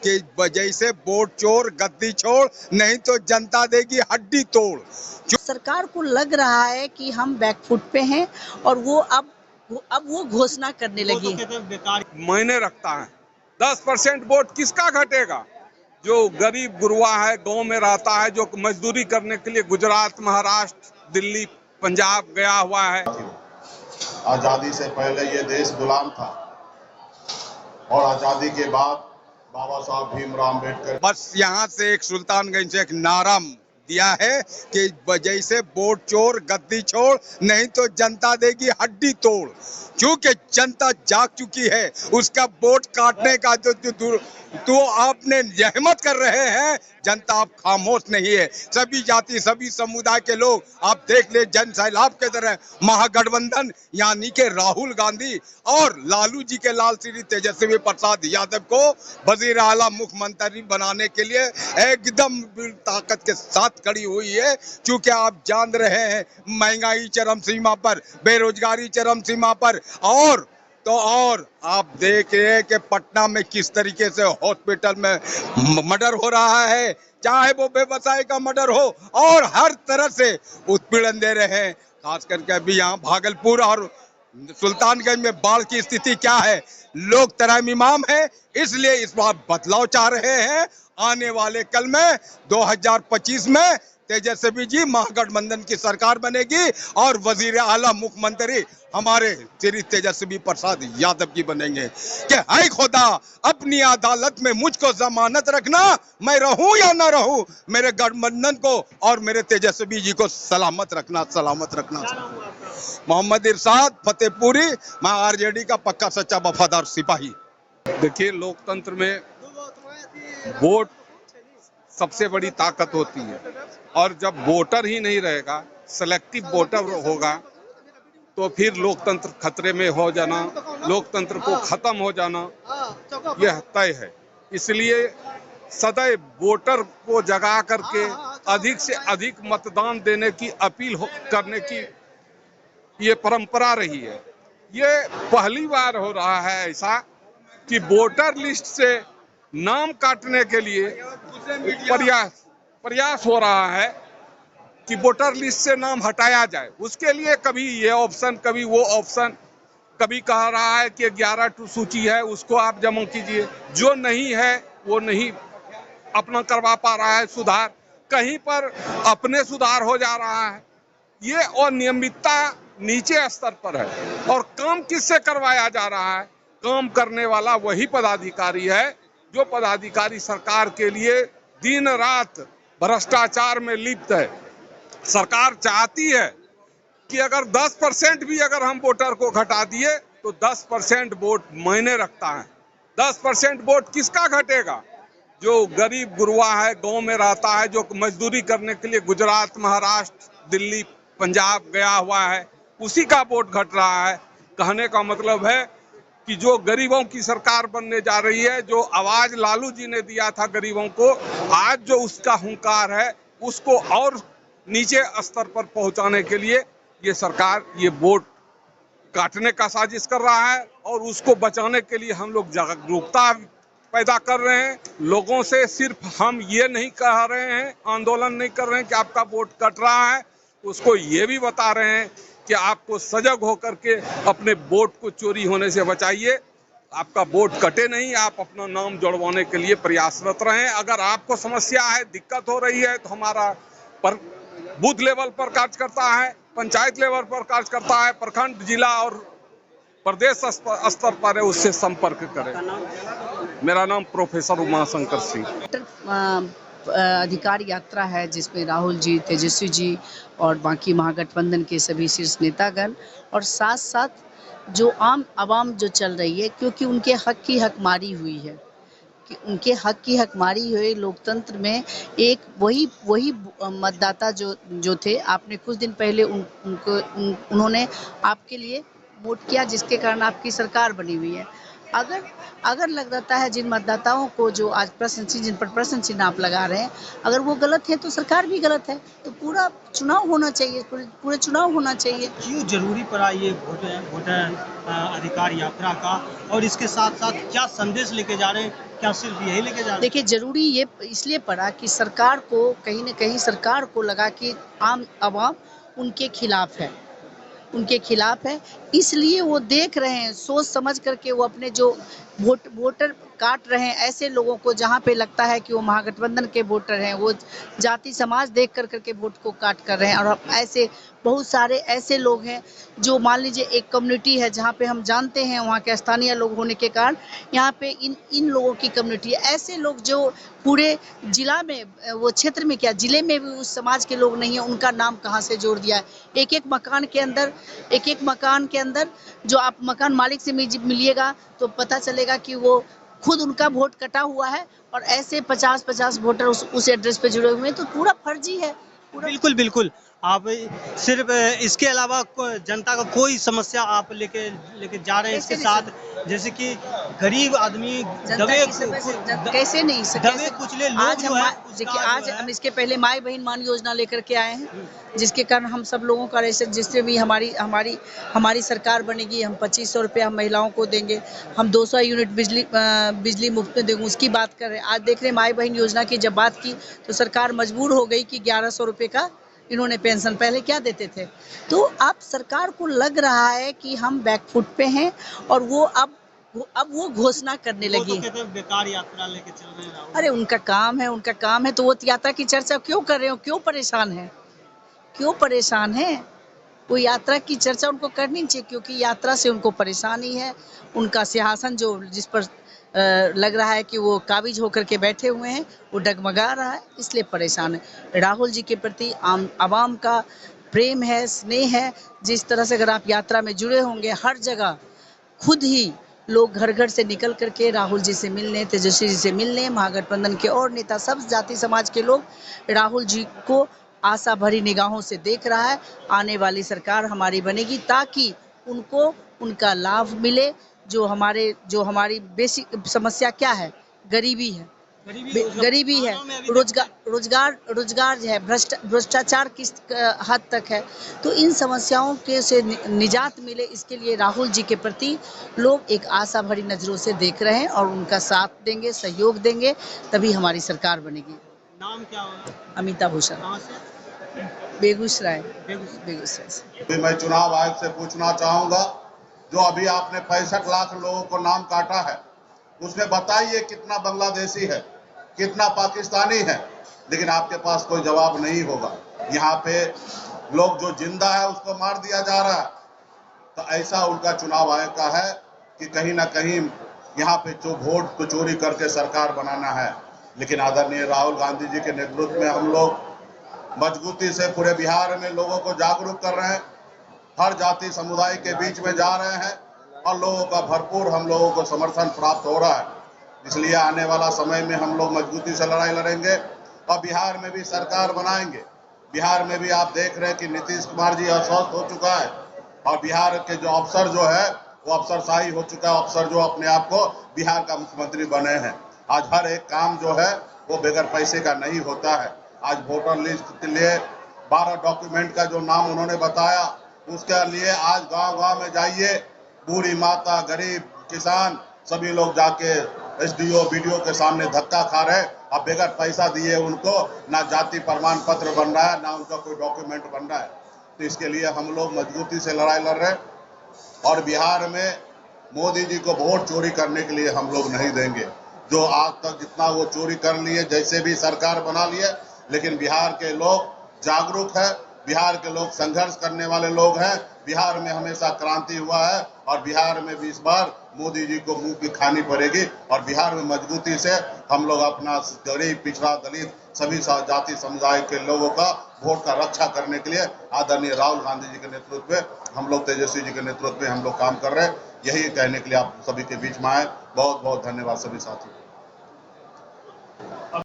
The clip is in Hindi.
कि वजह से वोट चोर गद्दी छोड़, नहीं तो जनता देगी हड्डी तोड़। सरकार को लग रहा है कि हम बैकफुट पे हैं और वो अब वो घोषणा करने लगी है। मायने रखता है। 10% वोट किसका घटेगा? जो गरीब गुरबा है, गांव में रहता है, जो मजदूरी करने के लिए गुजरात, महाराष्ट्र, दिल्ली, पंजाब गया हुआ है। आजादी से पहले ये देश गुलाम था और आजादी के बाद बाबा साहब भीमराव अम्बेडकर। बस यहाँ से एक सुल्तानगंज से एक नारा दिया है कि वजह से वोट चोर गद्दी छोड़, नहीं तो जनता देगी हड्डी तोड़। क्योंकि जनता जाग चुकी है, उसका वोट काटने का जो आपने जहमत कर रहे हैं, जनता आप खामोश नहीं है। सभी जाति सभी समुदाय के लोग आप देख ले, जन सैलाब के तरह महागठबंधन यानी के राहुल गांधी और लालू जी के लाल श्री तेजस्वी प्रसाद यादव को वजीर आला मुख्यमंत्री बनाने के लिए एकदम ताकत के साथ खड़ी हुई है। क्योंकि आप जान रहे हैं महंगाई चरम सीमा पर, बेरोजगारी चरम सीमा पर, और आप देख रहे हैं कि पटना में किस तरीके से हॉस्पिटल में मर्डर हो रहा है, चाहे वो व्यवसाय का मर्डर हो, और हर तरह से उत्पीड़न दे रहे हैं। खास करके अभी यहाँ भागलपुर और सुल्तानगंज में बाढ़ की स्थिति क्या है? लोग तरहमीमाम है, इसलिए इस बार बदलाव चाह रहे हैं। आने वाले कल में 2025 में तेजस्वी जी महागठबंधन की सरकार बनेगी और वजीर आला मुख्यमंत्री हमारे श्री तेजस्वी प्रसाद यादव जी बनेंगे। कि हाय खुदा, अपनी अदालत में मुझको जमानत रखना, मैं रहूं या ना रहूं, मेरे गठबंधन को और मेरे तेजस्वी जी को सलामत रखना, सलामत रखना। मोहम्मद इरशाद फतेहपुरी, मैं आरजेडी का पक्का सच्चा वफादार सिपाही। देखिए, लोकतंत्र में वोट सबसे बड़ी ताकत होती है, और जब वोटर ही नहीं रहेगा, सेलेक्टिव वोटर होगा, तो फिर लोकतंत्र खतरे में हो जाना, लोकतंत्र को खत्म हो जाना यह तय है। इसलिए सदैव वोटर को जगा करके अधिक से अधिक मतदान देने की अपील करने की ये परंपरा रही है। ये पहली बार हो रहा है ऐसा कि वोटर लिस्ट से नाम काटने के लिए प्रयास हो रहा है कि वोटर लिस्ट से नाम हटाया जाए। उसके लिए कभी ये ऑप्शन, कभी वो ऑप्शन, कभी कह रहा है कि 11 टू सूची है, उसको आप जमा कीजिए। जो नहीं है वो नहीं अपना करवा पा रहा है सुधार, कहीं पर अपने सुधार हो जा रहा है। ये अनियमितता नीचे स्तर पर है। और काम किससे करवाया जा रहा है? काम करने वाला वही पदाधिकारी है जो पदाधिकारी सरकार के लिए दिन रात भ्रष्टाचार में लिप्त है। सरकार चाहती है कि अगर 10% भी अगर हम वोटर को घटा दिए तो 10% वोट मायने रखता है। 10% वोट किसका घटेगा? जो गरीब गुरबा है, गांव में रहता है, जो मजदूरी करने के लिए गुजरात, महाराष्ट्र, दिल्ली, पंजाब गया हुआ है, उसी का वोट घट रहा है। कहने का मतलब है कि जो गरीबों की सरकार बनने जा रही है, जो आवाज लालू जी ने दिया था गरीबों को, आज जो उसका हुंकार है उसको और नीचे स्तर पर पहुंचाने के लिए ये सरकार ये वोट काटने का साजिश कर रहा है। और उसको बचाने के लिए हम लोग जागरूकता पैदा कर रहे हैं। लोगों से सिर्फ हम ये नहीं कह रहे हैं, आंदोलन नहीं कर रहे हैं कि आपका वोट कट रहा है, उसको ये भी बता रहे हैं कि आपको सजग होकर के अपने वोट को चोरी होने से बचाइए। आपका वोट कटे नहीं, आप अपना नाम जोड़वाने के लिए प्रयासरत रहें। अगर आपको समस्या है, दिक्कत हो रही है, तो हमारा बूथ लेवल पर कार्यकर्ता है, पंचायत लेवल पर कार्यकर्ता है, प्रखंड, जिला और प्रदेश स्तर पर है, उससे संपर्क करें। मेरा नाम प्रोफेसर उमाशंकर सिंह। अधिकार यात्रा है जिसमें राहुल जी, तेजस्वी जी और बाकी महागठबंधन के सभी शीर्ष नेतागण, और साथ साथ जो आम आवाम जो चल रही है, क्योंकि उनके हक की हकमारी हुई है, कि उनके हक की हकमारी हुई लोकतंत्र में। एक वही मतदाता जो थे, आपने कुछ दिन पहले उन्होंने आपके लिए वोट किया, जिसके कारण आपकी सरकार बनी हुई है। अगर लग रहा है जिन मतदाताओं को जो आज जिन पर प्रश्न चिन्ह आप लगा रहे हैं, अगर वो गलत है तो सरकार भी गलत है, तो पूरा चुनाव होना चाहिए, पूरे चुनाव होना चाहिए। क्यों जरूरी पड़ा ये वोटर अधिकार यात्रा का, और इसके साथ साथ क्या संदेश लेके जा रहे हैं क्या सिर्फ यही लेके जा रहे हैं? देखिए, जरूरी ये इसलिए पड़ा कि सरकार को कहीं न कहीं सरकार को लगा कि आम आवाम उनके खिलाफ है, इसलिए वो देख रहे हैं, सोच समझ करके वो अपने जो वोटर काट रहे हैं ऐसे लोगों को, जहाँ पे लगता है कि वो महागठबंधन के वोटर हैं, वो जाति समाज देख करके वोट को काट कर रहे हैं। और ऐसे बहुत सारे ऐसे लोग हैं जो, मान लीजिए एक कम्युनिटी है जहाँ पे हम जानते हैं, वहाँ के स्थानीय लोग होने के कारण यहाँ पे इन लोगों की कम्युनिटी है। ऐसे लोग जो पूरे जिला में, वो क्षेत्र में क्या जिले में भी उस समाज के लोग नहीं है, उनका नाम कहाँ से जोड़ दिया है। एक एक मकान के अंदर जो आप मकान मालिक से मिलिएगा तो पता चलेगा कि वो खुद उनका वोट कटा हुआ है, और ऐसे 50-50 वोटर उस एड्रेस पे जुड़े हुए हैं, तो पूरा फर्जी है। बिल्कुल बिल्कुल। आप सिर्फ इसके अलावा जनता का कोई समस्या आप लेके जा रहे हैं इसके साथ, जैसे कि गरीब आदमी दबे कैसे नहीं दबे कुचले लोग जो है, देखिए, आज हम इसके पहले माई बहन मान योजना लेकर के आए हैं, जिसके कारण हम सब लोगों का, जिससे भी हमारी सरकार बनेगी, हम 2500 रुपये हम महिलाओं को देंगे, हम 200 यूनिट बिजली मुफ्त में देंगे, उसकी बात कर रहे हैं। आज देख रहे हैं माई बहन योजना की जब बात की तो सरकार मजबूर हो गई कि 1100 रुपये का इन्होंने पेंशन, पहले क्या देते थे। तो अब सरकार को लग रहा है कि हम बैकफुट पे हैं, और वो अब वो घोषणा करने लगी। वो तो कहते हैं बेकार यात्रा लेके चल रहे हैं। अरे उनका काम है, तो वो यात्रा की चर्चा क्यों कर रहे हो, क्यों परेशान है। वो यात्रा की चर्चा उनको करनी चाहिए, क्योंकि यात्रा से उनको परेशानी है। उनका सिंहासन जिस पर लग रहा है कि वो काबिज होकर के बैठे हुए हैं, वो डगमगा रहा है, इसलिए परेशान है। राहुल जी के प्रति आवाम का प्रेम है, स्नेह है। जिस तरह से अगर आप यात्रा में जुड़े होंगे, हर जगह खुद ही लोग घर घर से निकल करके राहुल जी से मिलने, तेजस्वी जी से मिलने, महागठबंधन के और नेता, सब जाति समाज के लोग राहुल जी को आशा भरी निगाहों से देख रहा है। आने वाली सरकार हमारी बनेगी, ताकि उनको उनका लाभ मिले। जो हमारी बेसिक समस्या क्या है, गरीबी है, रोजगार जो है, भ्रष्टाचार किस हद तक है। तो इन समस्याओं के से निजात मिले, इसके लिए राहुल जी के प्रति लोग एक आशा भरी नजरों से देख रहे हैं, और उनका साथ देंगे, सहयोग देंगे, तभी हमारी सरकार बनेगी। नाम क्या होगा? अमिता भूषण। कहाँ से? बेगूसराय से। अभी मैं चुनाव आयोग से पूछना चाहूंगा, जो अभी आपने 65 लाख लोगों को नाम काटा है, उसमें बताइए कितना बांग्लादेशी है, कितना पाकिस्तानी है। लेकिन आपके पास कोई जवाब नहीं होगा। यहाँ पे लोग जो जिंदा है उसको मार दिया जा रहा है। तो ऐसा उनका चुनाव आयोग का है कि कहीं ना कहीं यहाँ पे जो वोट को चोरी करके सरकार बनाना है। लेकिन आदरणीय राहुल गांधी जी के नेतृत्व में हम लोग मजबूती से पूरे बिहार में लोगों को जागरूक कर रहे हैं, हर जाति समुदाय के बीच में जा रहे हैं, और लोगों का भरपूर हम लोगों को समर्थन प्राप्त हो रहा है। इसलिए आने वाला समय में हम लोग मजबूती से लड़ाई लड़ेंगे, और बिहार में भी सरकार बनाएंगे। बिहार में भी आप देख रहे हैं कि नीतीश कुमार जी अस्वस्थ हो चुका है, और बिहार के जो अफसर जो है वो अफसरशाही हो चुका है। अफसर जो अपने आप को बिहार का मुख्यमंत्री बने हैं। आज हर एक काम जो है वो बगैर पैसे का नहीं होता है। आज वोटर लिस्ट के लिए 12 डॉक्यूमेंट का जो नाम उन्होंने बताया, उसके लिए आज गांव-गांव में जाइए, बूढ़ी माता, गरीब, किसान सभी लोग जाके एसडीओ बीडीओ के सामने धक्का खा रहे हैं। अब बगैर पैसा दिए उनको ना जाति प्रमाण पत्र बन रहा है, ना उनका कोई डॉक्यूमेंट बन रहा है। तो इसके लिए हम लोग मजबूती से लड़ाई लड़ रहे हैं, और बिहार में मोदी जी को वोट चोरी करने के लिए हम लोग नहीं देंगे। जो आज तक जितना वो चोरी कर लिए, जैसे भी सरकार बना लिए, लेकिन बिहार के लोग जागरूक है, बिहार के लोग संघर्ष करने वाले लोग हैं। बिहार में हमेशा क्रांति हुआ है, और बिहार में भी इस बार मोदी जी को मुंह की खानी पड़ेगी। और बिहार में मजबूती से हम लोग अपना गरीब, पिछड़ा, दलित सभी जाति समुदाय के लोगों का वोट का रक्षा करने के लिए आदरणीय राहुल गांधी जी के नेतृत्व में, हम लोग तेजस्वी जी के नेतृत्व में हम लोग काम कर रहे हैं। यही कहने के लिए आप सभी के बीच में आए। बहुत बहुत धन्यवाद सभी साथियों।